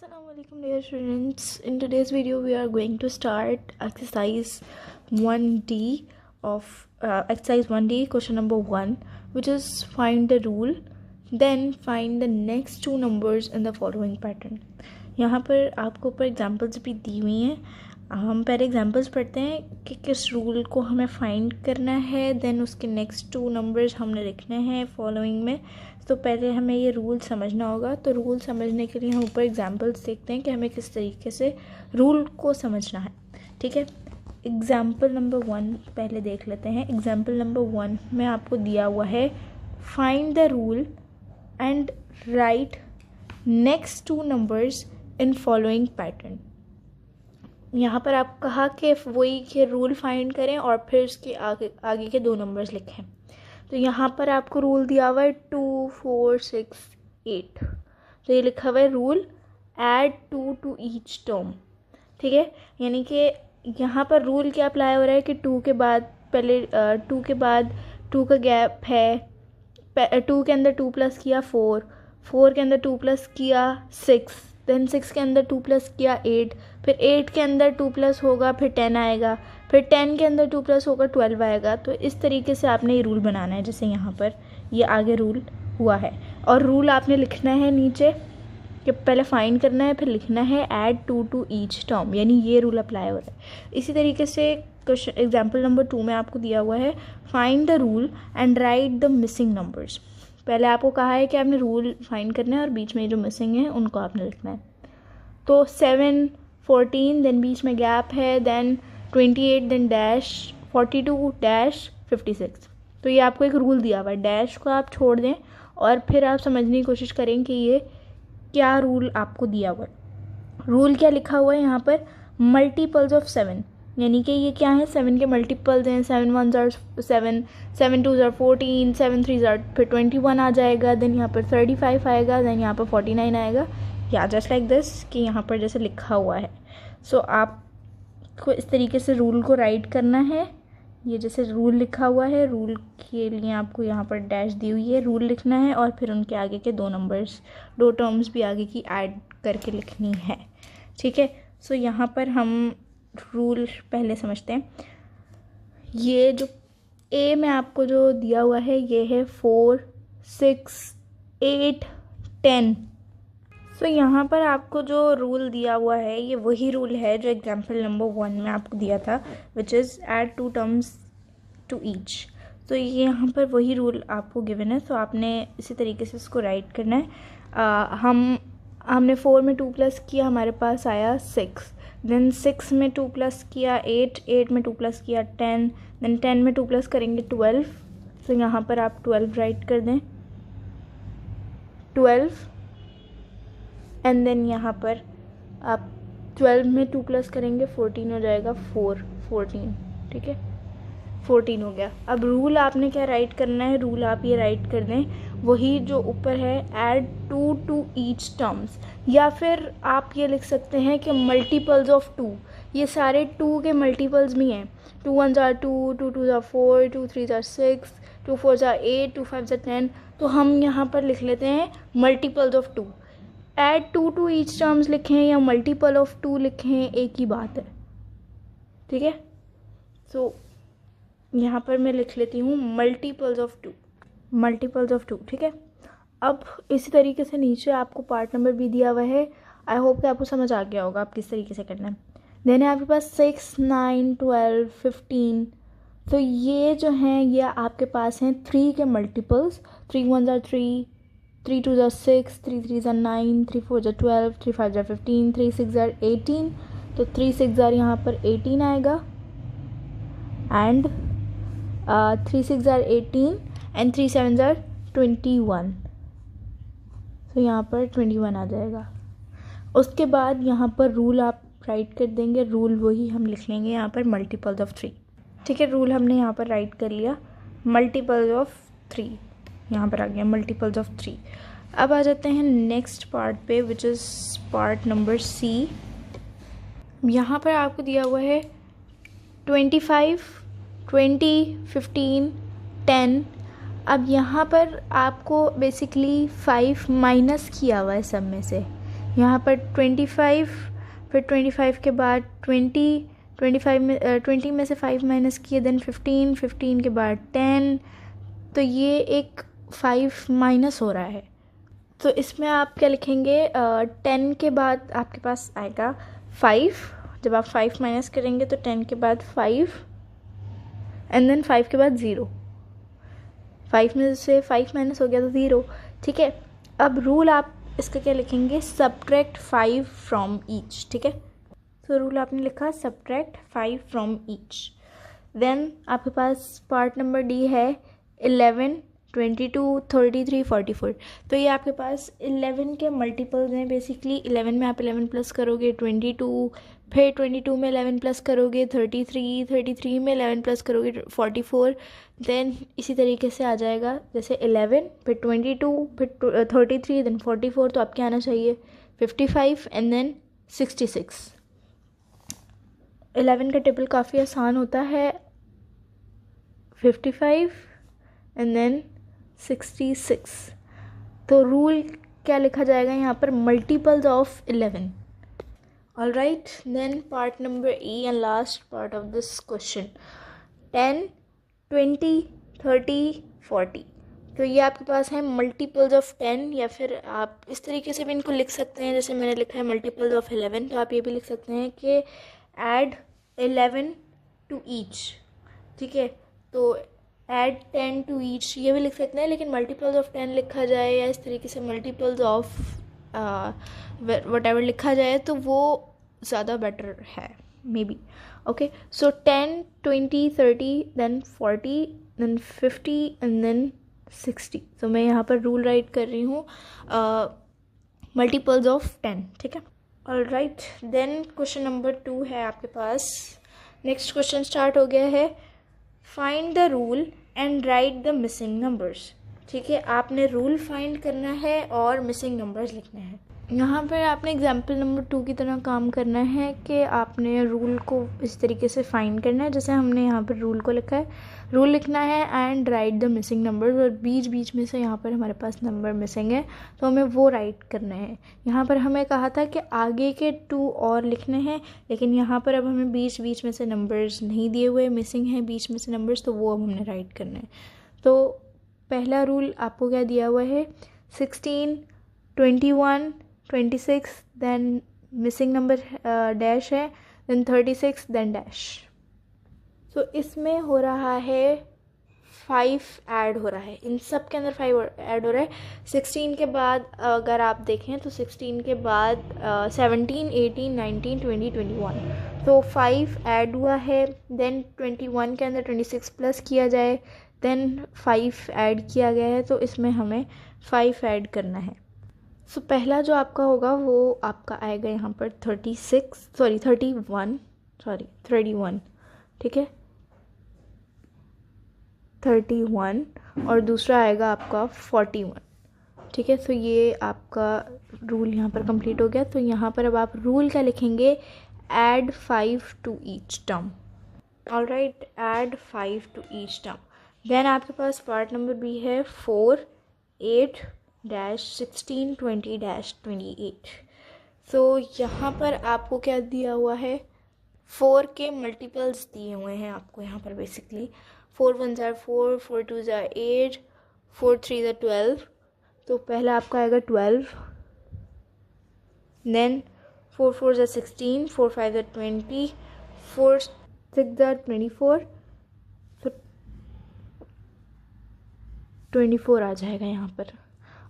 Assalamualaikum dear students. In today's video we are going to start exercise 1D of exercise 1D question number 1, which is find the rule then find the next two numbers in the following pattern. यहाँ पर आपको ऊपर examples भी दी हुई हैं. हम पहले examples पढ़ते हैं कि किस रूल को हमें फाइंड करना है, देन उसके नेक्स्ट टू नंबर्स हमने लिखने हैं फॉलोइंग में. तो पहले हमें ये रूल समझना होगा. तो रूल समझने के लिए हम ऊपर एग्जाम्पल्स देखते हैं कि हमें किस तरीके से रूल को समझना है. ठीक है, एग्जाम्पल नंबर 1 पहले देख लेते हैं. एग्जाम्पल नंबर 1 में आपको दिया हुआ है find the rule and right next two numbers in following pattern. यहाँ पर आप कहा कि वही के रूल फाइंड करें और फिर उसके आगे के दो नंबर्स लिखें. तो यहाँ पर आपको रूल दिया हुआ है 2, 4, 6, 8. तो ये लिखा हुआ है rule add 2 to each term. ठीक है, यानी कि यहाँ पर रूल क्या अप्लाई हो रहा है कि 2 के बाद पहले 2 के बाद 2 का गैप है. 2 के अंदर 2 प्लस किया 4, 4 के अंदर 2 प्लस किया 6, देन 6 के अंदर 2 प्लस किया 8, फिर 8 के अंदर 2 प्लस होगा फिर 10 आएगा, फिर 10 के अंदर 2 प्लस होगा 12 आएगा. तो इस तरीके से आपने ये रूल बनाना है जैसे यहाँ पर ये आगे रूल हुआ है. और रूल आपने लिखना है नीचे कि पहले फाइंड करना है फिर लिखना है ऐड 2 टू ईच टर्म, यानी ये रूल अप्लाई हो रहा है. इसी तरीके से क्वेश्चन एग्जाम्पल नंबर 2 में आपको दिया हुआ है find the rule and right the missing numbers. पहले आपको कहा है कि आपने रूल फाइंड करना है और बीच में जो मिसिंग है उनको आपने लिखना है. तो 7, 14, देन बीच में गैप है, देन 28, देन डैश 42, डैश 56. तो ये आपको एक रूल दिया हुआ है. डैश को आप छोड़ दें और फिर आप समझने की कोशिश करें कि ये क्या रूल आपको दिया हुआ है. रूल क्या लिखा हुआ है यहाँ पर, मल्टीपल्स ऑफ 7, यानी कि ये क्या है 7 के मल्टीपल्स हैं. 7 1s are 7, 7 2s are 14, 7 3s are फिर 21 आ जाएगा, देन यहाँ पर 35 आएगा, देन यहाँ पर 49 आएगा. या जस्ट लाइक दिस कि यहाँ पर जैसे लिखा हुआ है. सो आपको इस तरीके से रूल को राइट करना है. ये जैसे रूल लिखा हुआ है, रूल के लिए आपको यहाँ पर डैश दी हुई है, रूल लिखना है और फिर उनके आगे के दो नंबर्स, दो टर्म्स भी आगे की ऐड करके लिखनी है. ठीक है, सो यहाँ पर हम रूल पहले समझते हैं. ये जो ए में आपको जो दिया हुआ है ये है 4, 6, 8, 10. सो यहाँ पर आपको जो रूल दिया हुआ है ये वही रूल है जो एग्जाम्पल नंबर 1 में आपको दिया था, which is add 2 terms to each. तो ये यहाँ पर वही रूल आपको गिवन है. तो आपने इसी तरीके से इसको राइट करना है. हमने 4 में 2 प्लस किया, हमारे पास आया 6, देन 6 में 2 प्लस किया 8, 8 में 2 प्लस किया 10, देन 10 में 2 प्लस करेंगे 12. तो यहाँ पर आप 12 राइट कर दें, 12. एंड देन यहाँ पर आप 12 में 2 प्लस करेंगे 14 हो जाएगा 14. ठीक है, 14 हो गया. अब रूल आपने क्या राइट करना है, रूल आप ये राइट कर दें वही जो ऊपर है ऐड 2 टू ईच टर्म्स, या फिर आप ये लिख सकते हैं कि मल्टीपल्स ऑफ 2. ये सारे 2 के मल्टीपल्स भी हैं. 2 1s are 2, 2 2s are 4, 2 3s are 6, 2 4s are 8, 2 5s are 10. तो हम यहाँ पर लिख लेते हैं multiples of 2. Add 2 to each terms लिखें या मल्टीपल ऑफ 2 लिखें, एक ही बात है. ठीक है, सो यहाँ पर मैं लिख लेती हूँ मल्टीपल्स ऑफ 2, मल्टीपल्स ऑफ 2. ठीक है, अब इसी तरीके से नीचे आपको पार्ट नंबर भी दिया हुआ है. आई होप कि आपको समझ आ गया होगा आप किस तरीके से करना है. देन आपके पास 6, 9, 12, 15. तो ये जो हैं ये आपके पास हैं 3 के multiples. 3 1s are 3, 3 2s are 6, 3 3s are 9, 3 4s are 12, 3 5s are 15, 3 6s are 18. तो 3 6s are यहाँ पर 18 आएगा and 3 6s are 18 and 3 7s are 21. तो यहाँ पर 21 आ जाएगा. उसके बाद यहाँ पर रूल आप राइट कर देंगे. रूल वही हम लिख लेंगे यहाँ पर मल्टीपल्स ऑफ 3. ठीक है, रूल हमने यहाँ पर राइट कर लिया मल्टीपल्स ऑफ 3. यहाँ पर आ गया मल्टीपल्स ऑफ 3. अब आ जाते हैं नेक्स्ट पार्ट पे which is part number C. यहाँ पर आपको दिया हुआ है 25, 20, 15, 10. अब यहाँ पर आपको बेसिकली 5 माइनस किया हुआ है सब में से, यहाँ पर 25, फिर 25 के बाद 20, 25 में 20 में से 5 माइनस किए, देन 15, 15 के बाद 10, तो ये एक 5 माइनस हो रहा है। तो इसमें आप क्या लिखेंगे, 10 के बाद आपके पास आएगा 5, जब आप 5 माइनस करेंगे तो 10 के बाद 5 एंड देन 5 के बाद 0, 5 में से 5 माइनस हो गया तो 0, ठीक है। अब रूल आप इसका क्या लिखेंगे, सब्ट्रैक्ट 5 फ्रॉम ईच, ठीक है। तो रूल आपने लिखा सब्ट्रैक्ट 5 फ्रॉम ईच। देन आपके पास पार्ट नंबर डी है 11, 22, 33, 44। तो ये आपके पास 11 के मल्टीपल्स हैं बेसिकली। 11 में आप 11 प्लस करोगे 22, फिर 22 में 11 प्लस करोगे 33, 33 में 11 प्लस करोगे 44, देन इसी तरीके से आ जाएगा, जैसे 11 फिर 22 फिर 33 देन 44, तो आपके आना चाहिए 55 एंड देन 66। 11 का टेबल काफ़ी आसान होता है, 55 एंड देन 66। तो रूल क्या लिखा जाएगा यहाँ पर, multiples of 11। All right, then part number E and last part of this question, 10, 20, 30, 40। तो ये आपके पास है मल्टीपल्स ऑफ 10, या फिर आप इस तरीके से भी इनको लिख सकते हैं, जैसे मैंने लिखा है मल्टीपल्स ऑफ 11, तो आप ये भी लिख सकते हैं कि ऐड 11 टू ईच, ठीक है। तो ऐड 10 टू ईच ये भी लिख सकते हैं, लेकिन मल्टीपल्स ऑफ 10 लिखा जाए या इस तरीके से मल्टीपल्स ऑफ वट एवर लिखा जाए तो वो ज़्यादा बेटर है maybe. Okay, so 10, 20, 30 then 40 then 50 and then 60। तो मैं यहाँ पर रूल राइट कर रही हूँ मल्टीपल्स ऑफ 10, ठीक है। All right, then question number 2 है आपके पास। नेक्स्ट क्वेश्चन स्टार्ट हो गया है, find the rule and right the missing numbers, ठीक है। आपने रूल फाइंड करना है और मिसिंग नंबर्स लिखने हैं। यहाँ पर आपने एग्जाम्पल नंबर 2 की तरह काम करना है कि आपने रूल को इस तरीके से फाइंड करना है, जैसे हमने यहाँ पर रूल को लिखा है, रूल लिखना है and right the missing numbers, और बीच बीच में से यहाँ पर हमारे पास नंबर मिसिंग है तो हमें वो राइट करना है। यहाँ पर हमें कहा था कि आगे के 2 और लिखने हैं, लेकिन यहाँ पर अब हमें बीच बीच में से नंबर्स नहीं दिए हुए, मिसिंग हैं बीच में से नंबर्स, तो वो अब हमने राइट करना है। तो पहला रूल आपको क्या दिया हुआ है, 16, 21, 26 देन मिसिंग नंबर डैश है, देन 36 देन डैश। तो इसमें हो रहा है 5 ऐड हो रहा है, इन सब के अंदर 5 ऐड हो रहा है। 16 के बाद अगर आप देखें तो 16 के बाद 17, 18, 19, 20, 21, तो 5 ऐड हुआ है। देन 21 के अंदर 26 प्लस किया जाए, देन 5 ऐड किया गया है, तो इसमें हमें 5 ऐड करना है। सो पहला जो आपका होगा वो आपका आएगा यहाँ पर 31, ठीक है, 31, और दूसरा आएगा आपका 41, ठीक है। तो ये आपका रूल यहाँ पर कंप्लीट हो गया। तो यहाँ पर अब आप रूल क्या लिखेंगे, add 5 to each term. All right, add 5 to each term. Then आपके पास पार्ट नंबर बी है 4, 8, 16, 20, 28। तो यहाँ पर आपको क्या दिया हुआ है, 4 के मल्टीपल्स दिए हुए हैं आपको यहाँ पर बेसिकली। 4 1 ज़ा 4, 4 2 ज़ा 8, 4 3 ज़ा 12। तो पहला आपका आएगा 12, देन 4 4 ज़ा 16, 4 5 ज़ा 20, 4 6 ज़ा 24, तो 24 आ जाएगा यहाँ पर।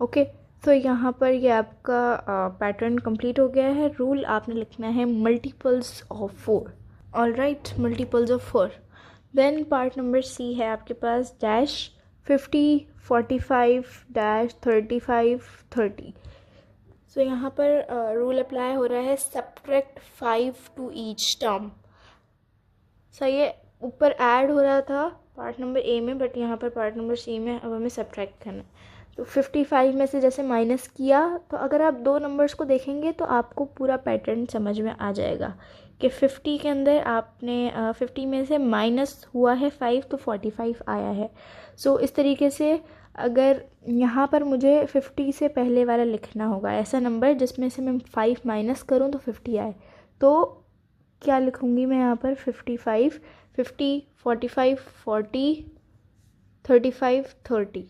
ओके, तो यहाँ पर ये आपका पैटर्न कंप्लीट हो गया है। रूल आपने लिखना है multiples of 4। All right, multiples of 4। Then part number C है आपके पास, डैश 50, 45, डैश 35, 30। सो यहाँ पर रूल अप्लाई हो रहा है, सब्ट्रैक्ट 5 टू ईच टर्म। सो ये ऊपर ऐड हो रहा था पार्ट नंबर ए में, बट यहाँ पर पार्ट नंबर सी में अब हमें सब्ट्रैक्ट करना है। तो 55 में से जैसे माइनस किया, तो अगर आप 2 नंबर्स को देखेंगे तो आपको पूरा पैटर्न समझ में आ जाएगा कि 50 के अंदर आपने 50 में से माइनस हुआ है 5, तो 45 आया है। सो इस तरीके से अगर यहाँ पर मुझे 50 से पहले वाला लिखना होगा, ऐसा नंबर जिसमें से मैं 5 माइनस करूँ तो 50 आए। तो क्या लिखूँगी मैं यहाँ पर 55, 50, 45, 40, 35, 30।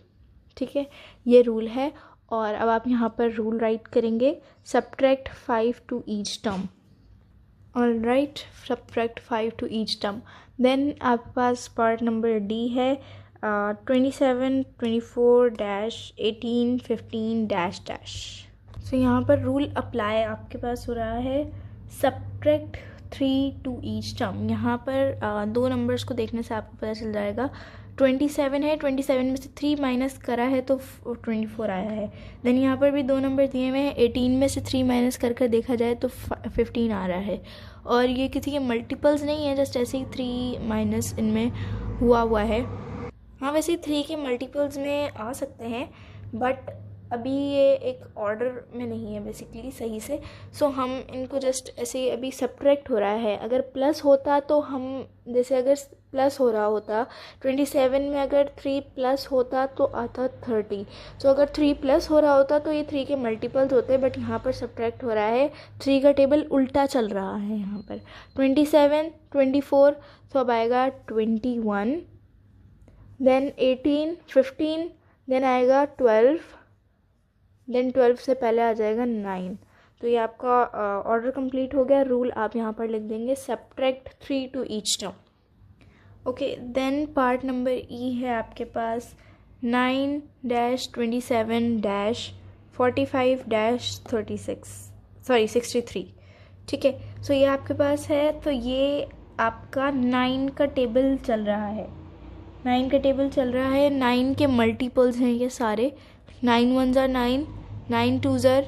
ठीक है, ये रूल है। और अब आप यहाँ पर रूल राइट करेंगे, subtract 5 to each term. All right, subtract 5 to each term. Then आपके पास पार्ट नंबर डी है, 27, 24, डैश 18, 15, डैश डैश। सो यहाँ पर रूल अप्लाई आपके पास हो रहा है, सब्ट्रैक्ट 3 टू ईच टर्म। यहाँ पर दो नंबर्स को देखने से आपको पता चल जाएगा। 27 है, 27 में से 3 माइनस करा है तो 24 आया है। देन यहाँ पर भी दो नंबर दिए हुए हैं, 18 में से 3 माइनस कर देखा जाए तो 15 आ रहा है। और ये किसी के मल्टीपल्स नहीं है, जस्ट ऐसे ही 3 माइनस इनमें हुआ है। हाँ, वैसे 3 के मल्टीपल्स में आ सकते हैं, बट अभी ये एक ऑर्डर में नहीं है बेसिकली सही से। सो हम इनको जस्ट ऐसे अभी सब्ट्रैक्ट हो रहा है। अगर प्लस होता तो हम, जैसे अगर प्लस हो रहा होता 27 में, अगर 3 प्लस होता तो आता 30। सो अगर 3 प्लस हो रहा होता तो ये 3 के मल्टीपल्स होते, बट यहाँ पर सब्ट्रैक्ट हो रहा है, 3 का टेबल उल्टा चल रहा है यहाँ पर। 27, 24, तो अब आएगा 21, देन 18, 15, देन आएगा 12, देन 12 से पहले आ जाएगा 9। तो ये आपका ऑर्डर कंप्लीट हो गया। रूल आप यहाँ पर लिख देंगे, subtract 3 to each term. Okay, then part number E है आपके पास, 9-27-45-36, ठीक है। सो ये आपके पास है, तो ये आपका 9 का टेबल चल रहा है। 9 का टेबल चल रहा है, 9 के मल्टीपल्स हैं ये सारे। 9 1 ज़ार 9, 9 2 ज़ार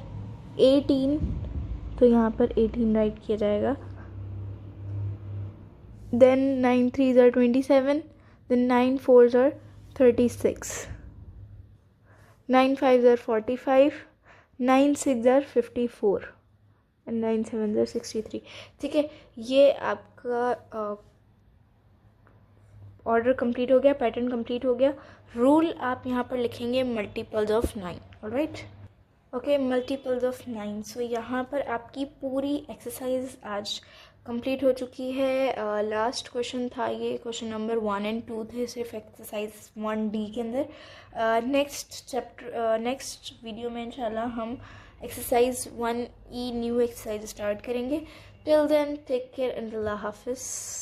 18, तो यहाँ पर 18 राइट किया जाएगा। देन 9 3 ज़ार 27, देन 9 4 ज़ार 36, 9 5 ज़ार 45, 9 6 ज़ार 54, एंड 9 7 ज़ार 63। ठीक है, ये आपका ऑर्डर कंप्लीट हो गया, पैटर्न कंप्लीट हो गया। रूल आप यहाँ पर लिखेंगे multiples of 9। Alright, okay, multiples of 9। सो यहाँ पर आपकी पूरी एक्सरसाइज आज कंप्लीट हो चुकी है। लास्ट क्वेश्चन था ये, क्वेश्चन नंबर 1 और 2 थे सिर्फ एक्सरसाइज 1D के अंदर। नेक्स्ट वीडियो में इंशाल्लाह हम exercise 1E new exercise start करेंगे। Till then take care and अल्लाह हाफिज़।